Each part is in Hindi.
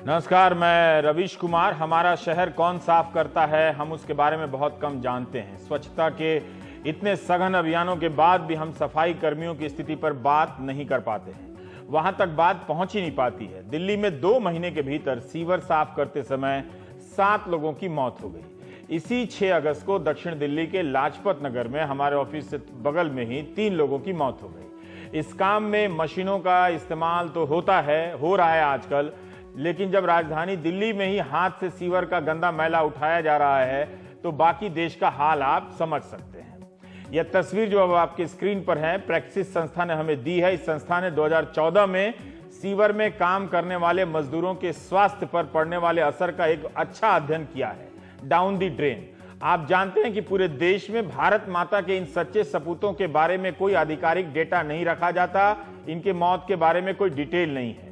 नमस्कार, मैं रवीश कुमार। हमारा शहर कौन साफ करता है, हम उसके बारे में बहुत कम जानते हैं। स्वच्छता के इतने सघन अभियानों के बाद भी हम सफाई कर्मियों की स्थिति पर बात नहीं कर पाते हैं। वहां तक बात पहुंच ही नहीं पाती है। दिल्ली में 2 महीने के भीतर सीवर साफ करते समय 7 लोगों की मौत हो गई। इसी 6 अगस्त को दक्षिण दिल्ली के लाजपत नगर में हमारे ऑफिस से बगल में ही 3 लोगों की मौत हो गई। इस काम में मशीनों का इस्तेमाल तो हो रहा है आजकल, लेकिन जब राजधानी दिल्ली में ही हाथ से सीवर का गंदा मैला उठाया जा रहा है तो बाकी देश का हाल आप समझ सकते हैं। यह तस्वीर जो अब आपके स्क्रीन पर है, प्रैक्सिस संस्था ने हमें दी है। इस संस्था ने 2014 में सीवर में काम करने वाले मजदूरों के स्वास्थ्य पर पड़ने वाले असर का एक अच्छा अध्ययन किया है, डाउन द ड्रेन। आप जानते हैं कि पूरे देश में भारत माता के इन सच्चे सपूतों के बारे में कोई आधिकारिक डेटा नहीं रखा जाता। इनके मौत के बारे में कोई डिटेल नहीं है।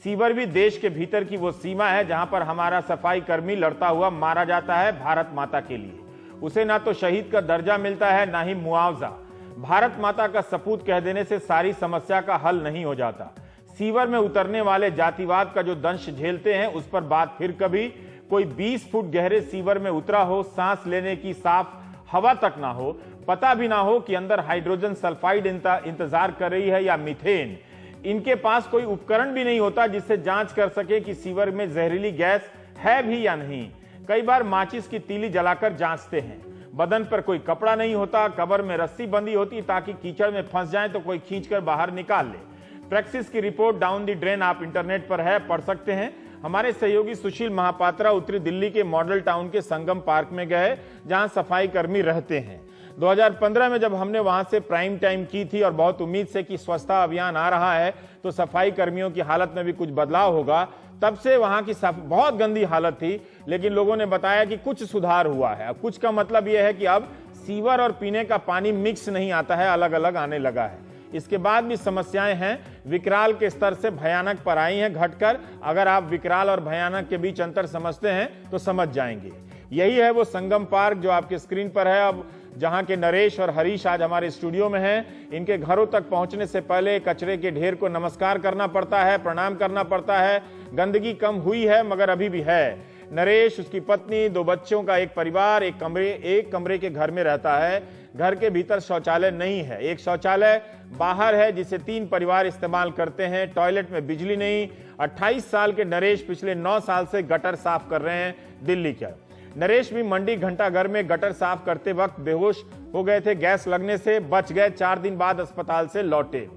सीवर भी देश के भीतर की वो सीमा है जहां पर हमारा सफाई कर्मी लड़ता हुआ मारा जाता है भारत माता के लिए। उसे ना तो शहीद का दर्जा मिलता है, ना ही मुआवजा। भारत माता का सपूत कह देने से सारी समस्या का हल नहीं हो जाता। सीवर में उतरने वाले जातिवाद का जो दंश झेलते हैं उस पर बात फिर कभी। कोई 20 फुट गहरे सीवर में उतरा हो, सांस लेने की साफ हवा तक ना हो, पता भी ना हो कि अंदर हाइड्रोजन सल्फाइड इंतजार कर रही है या मीथेन। इनके पास कोई उपकरण भी नहीं होता जिससे जांच कर सके कि सीवर में जहरीली गैस है भी या नहीं। कई बार माचिस की तीली जलाकर जांचते हैं। बदन पर कोई कपड़ा नहीं होता, कमर में रस्सी बंधी होती ताकि कीचड़ में फंस जाए तो कोई खींचकर बाहर निकाल ले। प्रैक्सिस की रिपोर्ट डाउन द ड्रेन आप इंटरनेट पर है, पढ़ सकते हैं। हमारे सहयोगी सुशील महापात्रा उत्तरी दिल्ली के मॉडल टाउन के संगम पार्क में गए जहां सफाई कर्मी रहते हैं। 2015 में जब हमने वहां से प्राइम टाइम की थी और बहुत उम्मीद से कि स्वच्छता अभियान आ रहा है तो सफाई कर्मियों की हालत में भी कुछ बदलाव होगा, तब से वहां की बहुत गंदी हालत थी। लेकिन लोगों ने बताया कि कुछ सुधार हुआ है। कुछ का मतलब यह है कि अब सीवर और पीने का पानी मिक्स नहीं आता है, अलग अलग आने लगा है। इसके बाद भी समस्याएं हैं। विकराल के स्तर से भयानक पर आई हैं घटकर। अगर आप विकराल और भयानक के बीच अंतर समझते हैं तो समझ जाएंगे। यही है वो संगम पार्क जो आपके स्क्रीन पर है, अब जहां के नरेश और हरीश आज हमारे स्टूडियो में हैं। इनके घरों तक पहुंचने से पहले कचरे के ढेर को नमस्कार करना पड़ता है, प्रणाम करना पड़ता है। गंदगी कम हुई है मगर अभी भी है। नरेश, उसकी पत्नी, 2 बच्चों का एक परिवार एक कमरे के घर में रहता है। घर के भीतर शौचालय नहीं है। एक शौचालय बाहर है जिसे 3 परिवार इस्तेमाल करते हैं। टॉयलेट में बिजली नहीं। 28 साल के नरेश पिछले 9 साल से गटर साफ कर रहे हैं दिल्ली का। नरेश भी मंडी घंटाघर में गटर साफ करते वक्त बेहोश हो गए थे। गैस लगने से बच गए। 4 दिन बाद अस्पताल से लौटे।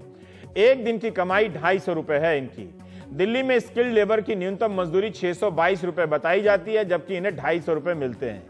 एक दिन की कमाई 250 रुपए है इनकी। दिल्ली में स्किल्ड लेबर की न्यूनतम मजदूरी 622 रुपए बताई जाती है, जबकि इन्हें 250 रुपए मिलते हैं।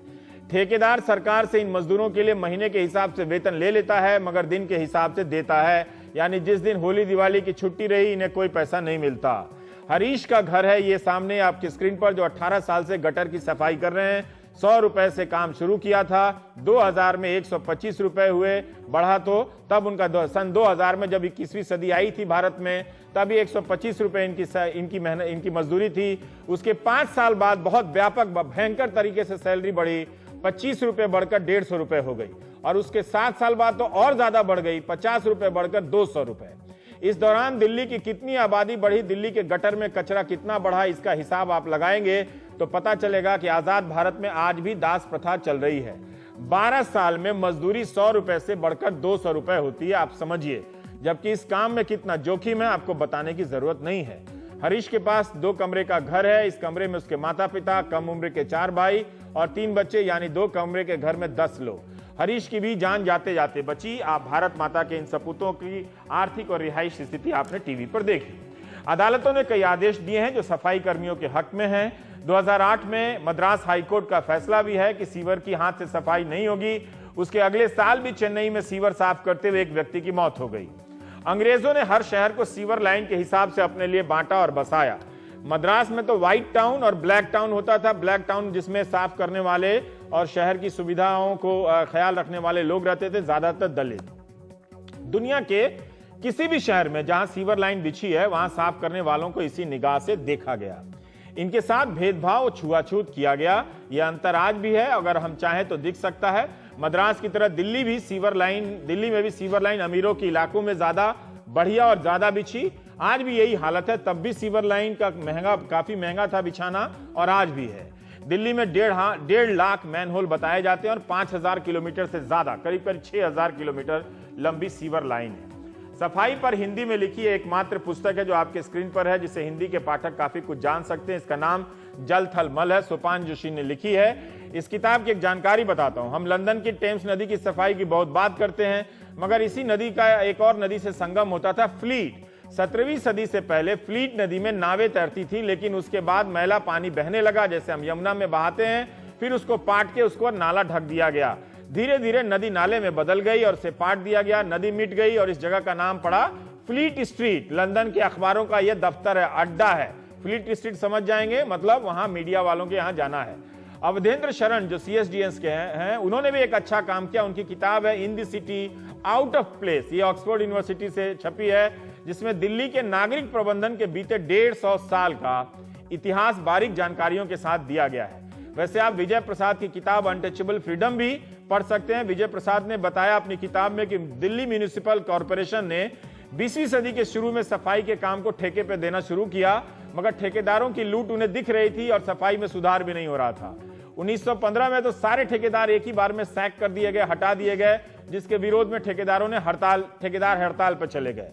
ठेकेदार सरकार से इन मजदूरों के लिए महीने के हिसाब से वेतन ले लेता है मगर दिन के हिसाब से देता है। यानी जिस दिन होली दिवाली की छुट्टी रही इन्हें कोई पैसा नहीं मिलता। हरीश का घर है ये सामने आपकी स्क्रीन पर, जो 18 साल से गटर की सफाई कर रहे हैं। 100 रुपए से काम शुरू किया था। 2000 में 125 रुपए हुए, बढ़ा तो तब उनका सन 2000 में जब 21वीं सदी आई थी भारत में, तभी 125 रुपए इनकी मजदूरी थी। उसके 5 साल बाद बहुत व्यापक भयंकर तरीके से सैलरी बढ़ी। 25 रुपए बढ़कर 150 रुपए हो गई और उसके 7 साल बाद तो और ज्यादा बढ़ गई, 50 रुपए बढ़कर 200 रुपए। इस दौरान दिल्ली की कितनी आबादी बढ़ी, दिल्ली के गटर में कचरा कितना बढ़ा, इसका हिसाब आप लगाएंगे तो पता चलेगा कि आजाद भारत में आज भी दास प्रथा चल रही है। 12 साल में मजदूरी 100 रुपए से बढ़कर 200 रुपए होती है, आप समझिए। जबकि इस काम में कितना जोखिम है आपको बताने की जरूरत नहीं है। हरीश के पास 2 कमरे का घर है। इस कमरे में उसके माता पिता, कम उम्र के 4 भाई और 3 बच्चे, यानी 2 कमरे के घर में 10 लोग। हरीश की भी जान जाते जाते बची। आप भारत माता के इन सपूतों की आर्थिक और रिहायशी स्थिति आपने टीवी पर देखी। अदालतों ने कई आदेश दिए हैं जो सफाई कर्मियों के हक में हैं। 2008 में मद्रास हाईकोर्ट का फैसला भी है कि सीवर की हाथ से सफाई नहीं होगी। उसके अगले साल भी चेन्नई में सीवर साफ करते हुए एक व्यक्ति की मौत हो गई। अंग्रेजों ने हर शहर को सीवर लाइन के हिसाब से अपने लिए बांटा और बसाया। मद्रास में तो व्हाइट टाउन और ब्लैक टाउन होता था। ब्लैक टाउन जिसमें साफ करने वाले और शहर की सुविधाओं को ख्याल रखने वाले लोग रहते थे, ज्यादातर दलित। दुनिया के किसी भी शहर में जहां सीवर लाइन बिछी है वहां साफ करने वालों को इसी निगाह से देखा गया। इनके साथ भेदभाव और छुआछूत किया गया। यह अंतर आज भी है, अगर हम चाहें तो दिख सकता है। मद्रास की तरह दिल्ली में भी सीवर लाइन अमीरों के इलाकों में ज्यादा बढ़िया और ज्यादा बिछी। आज भी यही हालत है। तब भी सीवर लाइन का काफी महंगा था बिछाना और आज भी है। दिल्ली में 1.5 लाख मैनहोल बताए जाते हैं और 5000 किलोमीटर से ज्यादा, करीब करीब 6000 किलोमीटर लंबी सीवर लाइन है। सफाई पर हिंदी में लिखी एकमात्र पुस्तक है जो आपके स्क्रीन पर है, जिसे हिंदी के पाठक काफी कुछ जान सकते हैं। इसका नाम जल थल मल है, सोपान जोशी ने लिखी है। इस किताब की एक जानकारी बताता हूं। हम लंदन की टेम्स नदी की सफाई की बहुत बात करते हैं, मगर इसी नदी का एक और नदी से संगम होता था, फ्लीट। 17वीं सदी से पहले फ्लीट नदी में नावें तैरती थी, लेकिन उसके बाद मैला पानी बहने लगा, जैसे हम यमुना में बहाते हैं, फिर उसको पाट के उसको नाला ढक दिया गया। धीरे धीरे नदी नाले में बदल गई और उसे पाट दिया गया, नदी मिट गई और इस जगह का नाम पड़ा फ्लीट स्ट्रीट। लंदन के अखबारों का यह दफ्तर है, अड्डा है। फ्लीट स्ट्रीट समझ जाएंगे, मतलब वहां मीडिया वालों के यहां जाना है। अवधेंद्र शरण जो CSDS के हैं, उन्होंने भी एक अच्छा काम किया। उनकी किताब है in the city out of place, ये ऑक्सफोर्ड यूनिवर्सिटी से छपी है, जिसमें दिल्ली के नागरिक प्रबंधन के बीते 150 साल का इतिहास बारीक जानकारियों के साथ दिया गया है। वैसे आप विजय प्रसाद की किताब अनटचेबल फ्रीडम भी पढ़ सकते हैं। विजय प्रसाद ने बताया अपनी किताब में कि दिल्ली म्यूनिसिपल कॉर्पोरेशन ने 20वीं सदी के शुरू में सफाई के काम को ठेके पे देना शुरू किया, मगर ठेकेदारों की लूट उन्हें दिख रही थी और सफाई में सुधार भी नहीं हो रहा था। 1915 में तो सारे ठेकेदार एक ही बार में सैक कर दिए गए, हटा दिए गए, जिसके विरोध में ठेकेदार हड़ताल पर चले गए।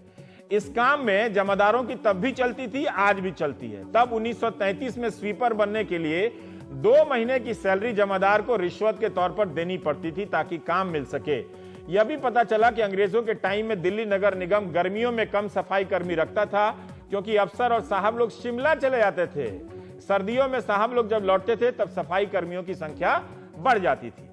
इस काम में जमादारों की तब भी चलती थी, आज भी चलती है। तब 1933 में स्वीपर बनने के लिए 2 महीने की सैलरी जमादार को रिश्वत के तौर पर देनी पड़ती थी ताकि काम मिल सके। यह भी पता चला कि अंग्रेजों के टाइम में दिल्ली नगर निगम गर्मियों में कम सफाई कर्मी रखता था, क्योंकि अफसर और साहब लोग शिमला चले जाते थे। सर्दियों में साहब लोग जब लौटते थे तब सफाई कर्मियों की संख्या बढ़ जाती थी।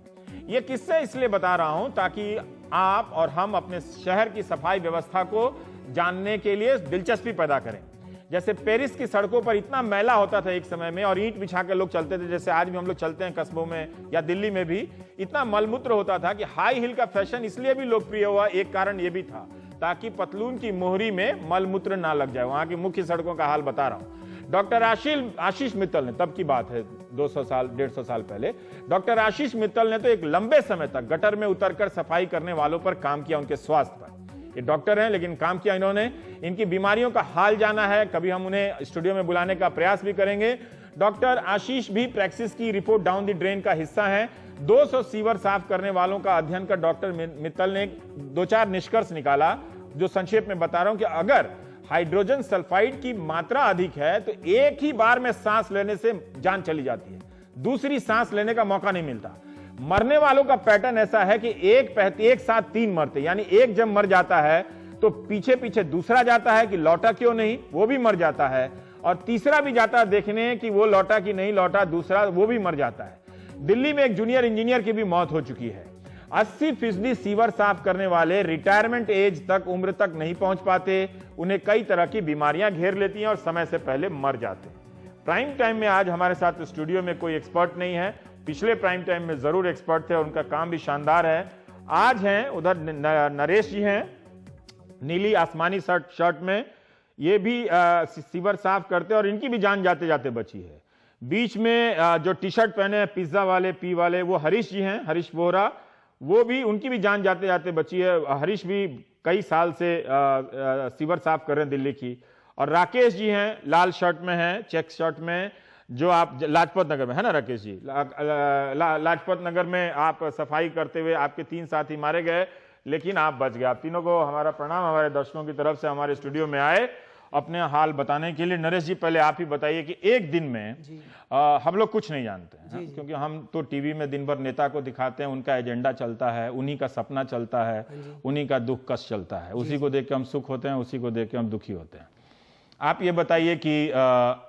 यह किस्से इसलिए बता रहा हूं ताकि आप और हम अपने शहर की सफाई व्यवस्था को जानने के लिए दिलचस्पी पैदा करें। जैसे पेरिस की सड़कों पर इतना मैला होता था एक समय में, और ईंट बिछा के लोग चलते थे, जैसे आज भी हम लोग चलते हैं कस्बों में या दिल्ली में भी, इतना मलमूत्र होता था कि हाई हिल का फैशन इसलिए भी लोकप्रिय हुआ। एक कारण यह भी था ताकि पतलून की मोहरी में मलमूत्र ना लग जाए। वहां की मुख्य सड़कों का हाल बता रहा हूं। डॉक्टर आशीष मित्तल ने, तब की बात है 150 साल पहले, डॉक्टर आशीष मित्तल ने तो एक लंबे समय तक गटर में उतरकर सफाई करने वालों पर काम किया, उनके स्वास्थ्य पर। ये डॉक्टर हैं लेकिन काम किया इन्होंने। इनकी बीमारियों का हाल जाना है, कभी हम उन्हें स्टूडियो में बुलाने का प्रयास भी करेंगे। डॉक्टर आशीष भी प्रैक्सिस की रिपोर्ट डाउन द ड्रेन का हिस्सा है। 200 सीवर साफ करने वालों का अध्ययन कर डॉक्टर मित्तल ने 2-4 निष्कर्ष निकाला, जो संक्षेप में बता रहा हूं कि अगर हाइड्रोजन सल्फाइड की मात्रा अधिक है तो एक ही बार में सांस लेने से जान चली जाती है, दूसरी सांस लेने का मौका नहीं मिलता। मरने वालों का पैटर्न ऐसा है कि एक साथ 3 मरते, यानी एक जब मर जाता है तो पीछे पीछे दूसरा जाता है कि लौटा क्यों नहीं, वो भी मर जाता है, और तीसरा भी जाता है देखने कि वो लौटा कि नहीं लौटा, दूसरा वो भी मर जाता है। दिल्ली में एक जूनियर इंजीनियर की भी मौत हो चुकी है। 80% सीवर साफ करने वाले रिटायरमेंट एज तक उम्र तक नहीं पहुंच पाते, उन्हें कई तरह की बीमारियां घेर लेती हैं और समय से पहले मर जाते हैं। प्राइम टाइम में आज हमारे साथ स्टूडियो में कोई एक्सपर्ट नहीं है, पिछले प्राइम टाइम में जरूर एक्सपर्ट थे और उनका काम भी शानदार है। आज हैं उधर नरेश जी हैं, नीली आसमानी शर्ट में, ये भी सीवर साफ करते हैं और इनकी भी जान जाते जाते बची है। बीच में जो टी शर्ट पहने हैं पिज्जा वाले पी वाले, वो हरीश जी हैं, हरीश बोहरा, वो भी, उनकी भी जान जाते जाते बची है। हरीश भी कई साल से सीवर साफ कर रहे हैं दिल्ली की। और राकेश जी हैं, लाल शर्ट में हैं, चेक शर्ट में, जो आप लाजपत नगर में है ना राकेश जी, लाजपत नगर में आप सफाई करते हुए आपके 3 साथी मारे गए, लेकिन आप बच गए। आप तीनों को हमारा प्रणाम, हमारे दर्शकों की तरफ से हमारे स्टूडियो में आए अपने हाल बताने के लिए। नरेश जी, पहले आप ही बताइए कि एक दिन में हम लोग कुछ नहीं जानते हैं, क्योंकि हम तो टीवी में दिन भर नेता को दिखाते हैं, उनका एजेंडा चलता है, उन्हीं का सपना चलता है, उन्हीं का दुख कष्ट चलता है, उसी को देख के हम सुख होते हैं, उसी को देख के हम दुखी होते हैं। आप ये बताइए कि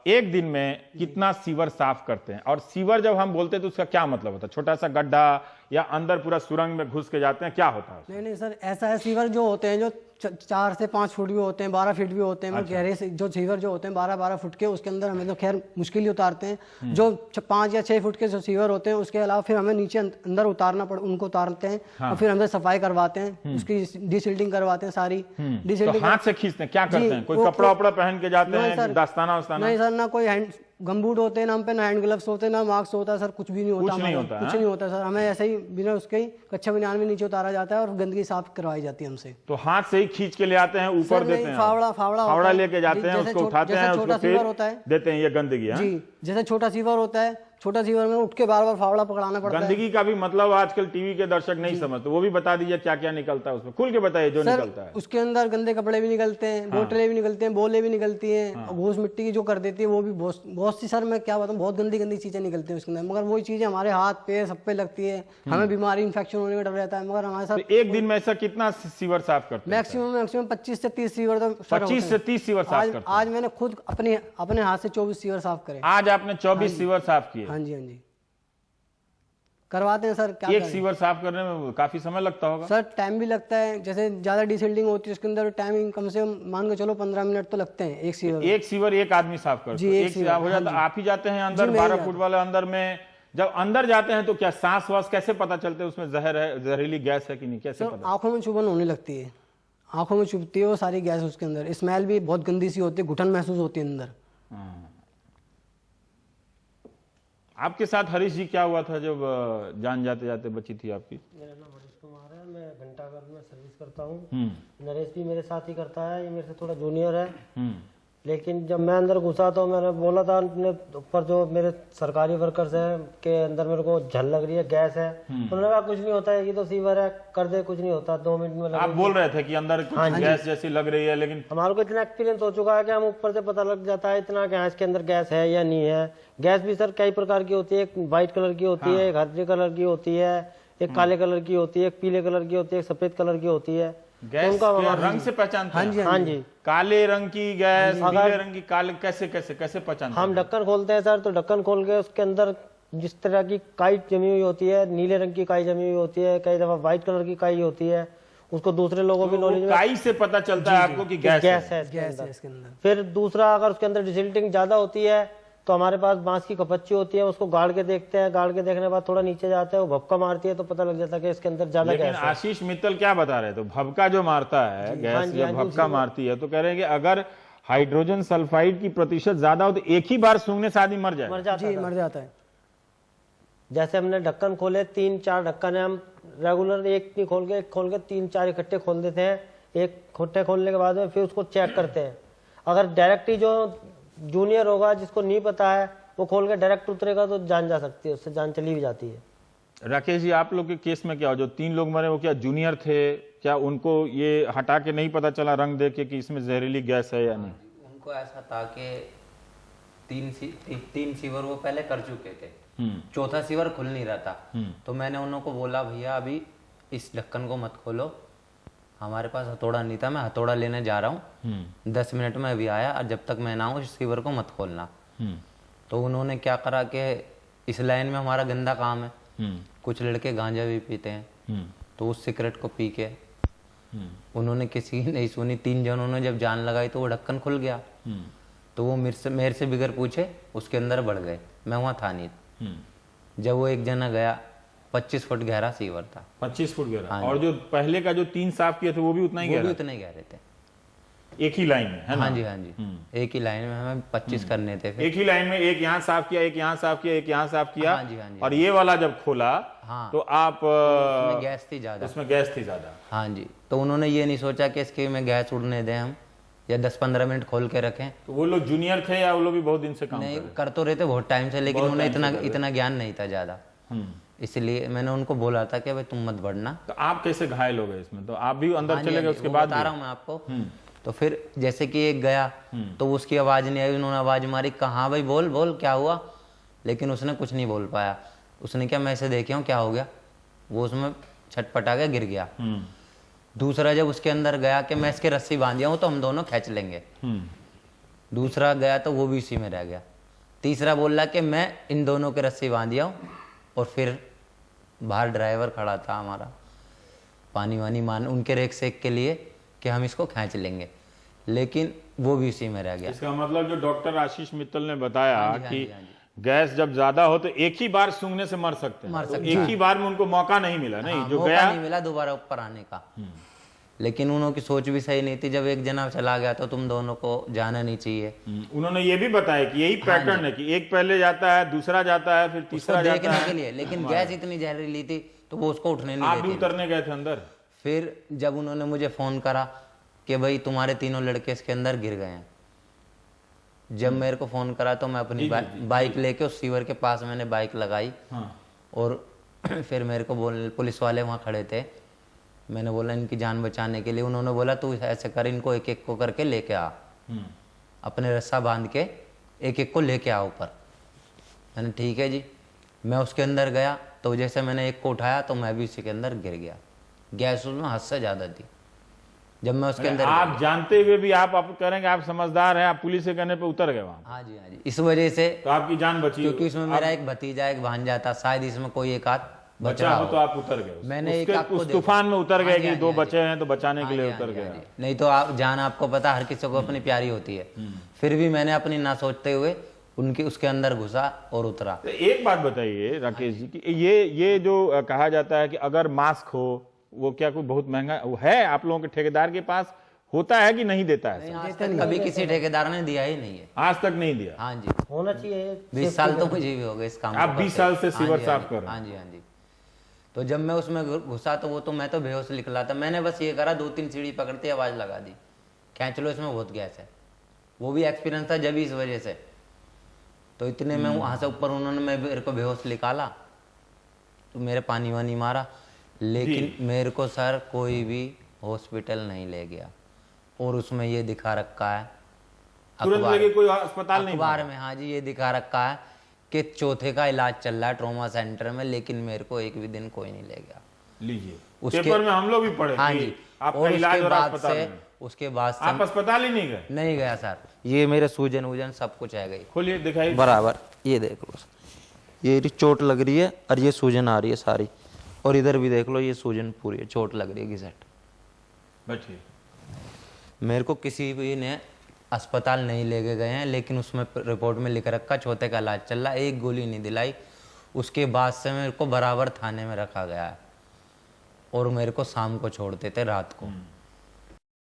एक दिन में कितना सीवर साफ करते हैं, और सीवर जब हम बोलते हैं तो उसका क्या मतलब होता है? छोटा सा गड्ढा या अंदर पूरा सुरंग में घुस के जाते हैं, क्या होता है? नहीं सर, ऐसा है, सीवर जो होते हैं जो 4 से 5 फुट भी होते हैं, 12 फीट भी होते हैं। अच्छा। गहरे से जो सीवर जो होते हैं 12-12 फुट के, उसके अंदर हमें तो खैर मुश्किल ही उतारते हैं। जो 5 या 6 फुट के जो सीवर होते हैं, उसके अलावा फिर हमें नीचे अंदर उतारना उनको उतारते हैं। हाँ। और फिर हमसे सफाई करवाते हैं, उसकी डिसिल्टिंग करवाते हैं सारी। डिसिल्टिंग तो हाथ से खींचते हैं, क्या करते हैं? कोई कपड़ा वपड़ा पहन के जाते हैं, दस्ताना वस्ताना? नहीं सर, ना कोई हैंड, गमबूट होते हैं ना हम पे, ना हैंड ग्लव्स होते हैं, ना मास्क होता है सर, कुछ भी नहीं होता, कुछ नहीं होता, कुछ नहीं होता सर। हमें ऐसे ही बिना उसके ही कच्चा बनियान में नीचे उतारा जाता है और गंदगी साफ करवाई जाती है हमसे। तो हाथ से ही खींच के ले आते हैं, ऊपर सर देते नहीं, हैं, फावड़ा फावड़ा लेके जाते हैं, उसको उठाते हैं, उसको छोटा फिर सीवर होता है देते हैं ये गंदगी। हाँ? जी, जैसे छोटा सीवर होता है, छोटा सीवर में उठ के बार बार फावड़ा पकड़ाना पड़ता है। गंदगी का भी मतलब आजकल टीवी के दर्शक नहीं समझते, वो भी बता दीजिए क्या क्या निकलता है उसमें, खुल के बताइए जो निकलता है। उसके अंदर गंदे कपड़े भी निकलते हैं, बोतलें भी निकलते हैं, बोले भी निकलती हैं, और घूस मिट्टी की जो कर देती है वो भी बहुत सी सर, मैं क्या बताऊं, बहुत गंदी गंदी चीजें निकलती हैं उसके अंदर। मगर वही चीजें हमारे हाथ पैर सब पे लगती है, हमें बीमारी इन्फेक्शन होने का डर रहता है। मगर हमारे साथ तो एक दिन में ऐसा कितना सीवर साफ करते हैं? मैक्सिमम 25 से 30 सीवर तो 25 से 30 सीवर साफ करते हैं। आज मैंने खुद अपने हाथ से 24 सीवर साफ करे। आज आपने 24 सीवर साफ किए? हाँ जी, हाँ जी, करवाते हैं सर। क्या एक सीवर साफ करने में काफी समय लगता होगा सर? टाइम भी लगता है, जैसे ज्यादा डिसिल्डिंग होती है उसके अंदर टाइमिंग कम से कम मान के चलो 15 मिनट तो लगते हैं एक सीवर। एक सीवर एक आदमी साफ करता है? एक सीवर हो जाता। आप ही जाते हैं अंदर 12 फुट वाले अंदर में? जब अंदर जाते हैं तो क्या सांस वास कैसे पता चलते हैं उसमें जहर है, जहरीली गैस है कि नहीं, कैसे पता? आंखों में चुभन होने लगती है, आंखों में चुभती है वो सारी गैस उसके अंदर। स्मेल भी बहुत गंदी सी होती है, घुटन महसूस होती है अंदर। आपके साथ हरीश जी क्या हुआ था जब जान जाते जाते बची थी आपकी? मेरा नाम हरीश कुमार है, मैं घंटाघर में सर्विस करता हूँ। नरेश भी मेरे साथ ही करता है, ये मेरे से थोड़ा जूनियर है। लेकिन जब मैं अंदर घुसा तो मैंने बोला था अपने ऊपर जो मेरे सरकारी वर्कर्स हैं के अंदर मेरे को झल लग रही है, गैस है। उन्होंने कहा कुछ नहीं होता है, ये तो सीवर है, कर दे, कुछ नहीं होता, 2 मिनट में आप बोल रहे थे कि अंदर कुछ गैस जैसी लग रही है, लेकिन हमारे को इतना एक्सपीरियंस हो चुका है कि हम ऊपर से पता लग जाता है इतना कि इसके अंदर गैस है या नहीं है। गैस भी सर कई प्रकार की होती है, एक व्हाइट कलर की होती है, एक हरे कलर की होती है, एक काले कलर की होती है, एक पीले कलर की होती है, एक सफेद कलर की होती है। गैस के रंग से पहचानते हैं? हाँ जी, काले रंग की गैस, पीले रंग की, काले कैसे कैसे कैसे पहचानते हैं? हम ढक्कन खोलते हैं सर, तो ढक्कन खोल के उसके अंदर जिस तरह की काई जमी हुई होती है, नीले रंग की काई जमी हुई होती है, कई दफा व्हाइट कलर की काई होती है, उसको दूसरे लोगों की नॉलेज में काई से पता चलता है आपको कि गैस है इसके अंदर। फिर दूसरा, अगर उसके अंदर डिसिल्टिंग ज्यादा होती है तो हमारे पास बांस की कपच्ची होती है, उसको गाड़ के देखते हैं, गाड़ के देखने के बाद थोड़ा नीचे जाते हैं, वो भपका मारती है तो पता लग जाता है कि इसके अंदर ज्यादा गैस है। आशीष मित्तल क्या बता रहे थे? भपका जो मारता है गैस, जब भपका मारती है तो कह रहे हैं कि अगर हाइड्रोजन सल्फाइड की प्रतिशत ज्यादा हो तो एक ही बार सूंघने से आदमी मर जाता है। जैसे हमने ढक्कन खोले, 3-4 ढक्कन है, हम रेगुलर एक नहीं खोल के 3-4 इकट्ठे खोल देते हैं। एक इकट्ठे खोलने के बाद में फिर उसको चेक करते हैं। अगर डायरेक्ट ही जो जूनियर होगा, जिसको नहीं पता है, वो खोल के डायरेक्ट उतरेगा तो जान जा सकती है, उससे जान चली भी जाती है। राकेश जी, आप लोग के केस में क्या हो, जो 3 लोग मरे वो क्या जूनियर थे? क्या उनको ये हटा के नहीं पता चला रंग देख के कि इसमें जहरीली गैस है या नहीं? उनको ऐसा था कि 3 सीवर वो पहले कर चुके थे, चौथा सीवर खुल नहीं रहा था। तो मैंने उनको बोला भैया अभी इस ढक्कन को मत खोलो, हमारे पास हथौड़ा नहीं था, मैं हथौड़ा लेने जा रहा हूँ, 10 मिनट में अभी आया, और जब तक मैं ना आऊँ इस सीवर को मत खोलना। तो उन्होंने क्या करा कि इस लाइन में हमारा गंदा काम है, कुछ लड़के गांजा भी पीते हैं, तो उस सिगरेट को पी के उन्होंने किसी की नहीं सुनी, 3 जनों ने जब जान लगाई तो वो ढक्कन खुल गया। तो वो मेरे से बिगर पूछे उसके अंदर बढ़ गए, मैं वहाँ था नहीं। जब वो एक जना गया, 25 फुट गहरा सीवर था। 25 फुट गहरा। और जो पहले का जो 3 साफ किए थे वो भी उतना ही गहरा? वो भी उतने गहरे थे, एक ही लाइन में, है ना? हाँ जी, हाँ जी, एक ही लाइन में हमें 25 करने थे। फिर एक ही लाइन में, एक यहाँ साफ किया, एक यहाँ साफ किया, एक यहाँ साफ किया। हाँ जी, हाँ जी। और ये वाला जब खोला तो आप उसमें गैस थी ज्यादा। उसमें गैस थी ज्यादा। हाँ जी, तो उन्होंने ये नहीं सोचा कि इसके में गैस उड़ने दें हम, या 10-15 मिनट खोल के रखें। तो वो लोग जूनियर थे या वो लोग भी बहुत दिन से काम नहीं कर तो रहे थे बहुत टाइम से, लेकिन उन्हें इतना ज्ञान नहीं था ज्यादा, इसलिए मैंने उनको बोला था कि भाई तुम मत बढ़ना। तो आप कैसे घायल हो गए इसमें? तो आप भी अंदर चले गए उसके बाद? बता रहा हूँ मैं आपको। तो फिर जैसे कि एक गया तो उसकी आवाज नहीं आई, उन्होंने आवाज मारी, कहाँ भाई बोल बोल क्या हुआ, लेकिन उसने कुछ नहीं बोल पाया। उसने क्या, मैं इसे देखे हूँ क्या हो गया, वो उसमें छटपटा के गिर गया। दूसरा जब उसके अंदर गया कि मैं इसके रस्सी बांधिया हूँ तो हम दोनों खींच लेंगे, दूसरा गया तो वो भी इसी में रह गया। तीसरा बोल रहा कि मैं इन दोनों के रस्सी बांधिया हूँ, और फिर बाहर ड्राइवर खड़ा था हमारा, पानी वानी मान उनके रेख सेक के लिए कि हम इसको खींच लेंगे, लेकिन वो भी उसी में रह गया। इसका मतलब जो डॉक्टर आशीष मित्तल ने बताया कि गैस जब ज्यादा हो तो एक ही बार सूंघने से मर सकते हैं, तो एक ही बार में उनको मौका नहीं मिला, नहीं जो मौका गया नहीं मिला दोबारा ऊपर आने का। लेकिन उन्होंने सोच भी सही नहीं थी। जब एक जना चला गया तो तुम दोनों को जाना नहीं चाहिए। उन्होंने ये भी बताया कि यही पैटर्न है कि एक पहले जाता है, दूसरा जाता है, फिर तीसरा उसको जाता देखने है। के लिए, लेकिन गैस इतनी जहरीली थी तो वो उसको उठने नहीं आप भी देती। उतरने गए थे अंदर? फिर जब उन्होंने मुझे फोन करा कि भाई तुम्हारे तीनों लड़के इसके अंदर गिर गए हैं, जब मेरे को फोन करा तो मैं अपनी बाइक लेके उस सीवर के पास मैंने बाइक लगाई। हाँ। और फिर मेरे को पुलिस वाले वहाँ खड़े थे, मैंने बोला इनकी जान बचाने के लिए, उन्होंने बोला तू ऐसे कर, इनको एक एक को करके लेके आ, अपने रस्सा बांध के एक एक को लेके आ ऊपर। मैंने ठीक है जी। मैं उसके अंदर गया तो जैसे मैंने एक को उठाया तो मैं भी उसी के अंदर गिर गया। गैस उसमें हद से ज़्यादा थी। जब मैं उसके अंदर आप जानते हुए भी आप करेंगे आप समझदार हैं, आप पुलिस के कहने पे उतर गए वहां। हाँ जी, हाँ जी, इस वजह से तो आपकी जान बची, क्योंकि उसमें मेरा एक भतीजा एक भांजा था, शायद इसमें कोई एक आध बच बचा रहा हो हो। तो आप उतर गए। मैंने एक आध को उस देखा। तूफान में उतर गए हाँ जी, कि हाँ जी, दो हाँ जी। बचे हैं तो बचाने के लिए हाँ उतर जी, हाँ गया। जी। नहीं तो आप जान, आपको पता हर किसी को अपनी प्यारी होती है। फिर भी मैंने अपनी ना सोचते हुए उनके उसके अंदर घुसा और उतरा। तो एक बात बताइए राकेश जी कि ये जो कहा जाता है कि अगर मास्क हो वो क्या कोई बहुत महंगा वो है आप लोगों के ठेकेदार के पास, होता है कि नहीं देता है? आज तक कभी किसी ठेकेदार ने दिया ही नहीं है। आज तक नहीं दिया। हाँ जी, होना चाहिए। 20 साल तो मुझे भी हो गए इस काम आप को 20 करते। साल से हाँ सीवर जी, साफ हाँ कर जी, रहे हैं। हाँ जी, हाँ जी। तो जब मैं उसमें घुसा तो मैं तो बेहोश निकला था। मैंने बस ये करा, 2-3 सीढ़ी पकड़ती आवाज लगा दी, खींच लो इसमें बहुत गैस है। वो भी एक्सपीरियंस था जब इस वजह से। तो इतने में वहां से ऊपर उन्होंने मेरे को बेहोश निकाला तो मेरे पानी वानी मारा, लेकिन मेरे को सर कोई भी हॉस्पिटल नहीं ले गया। और उसमें ये दिखा रखा है तुरंत लेके कोई अस्पताल नहीं अखबार में, हाँ जी, ये दिखा रखा है कि चौथे का इलाज चल रहा है ट्रॉमा सेंटर में, लेकिन मेरे को एक भी दिन कोई नहीं ले गया। लीजिए, उसके- पेपर में हम लोग भी पढ़े हाँ कि जी। आपका और इलाज उसके और बाद अस्पताल से में। उसके बाद से आप अस्पताल ही नहीं गए? नहीं गया सर। ये मेरे सूजन वूजन सब कुछ है गई खोलिए दिखाइए। बराबर। ये देख लो, ये चोट लग रही है और ये सूजन आ रही है सारी, और इधर भी देख लो ये सूजन पूरी है, चोट लग रही है घिसट। बैठिए। मेरे को किसी भी ने अस्पताल नहीं ले के गए हैं, लेकिन उसमें रिपोर्ट में लिख रखा चौथे का इलाज चल रहा है, एक गोली नहीं दिलाई। उसके बाद से मेरे को बराबर थाने में रखा गया है और मेरे को शाम को छोड़ते थे रात को।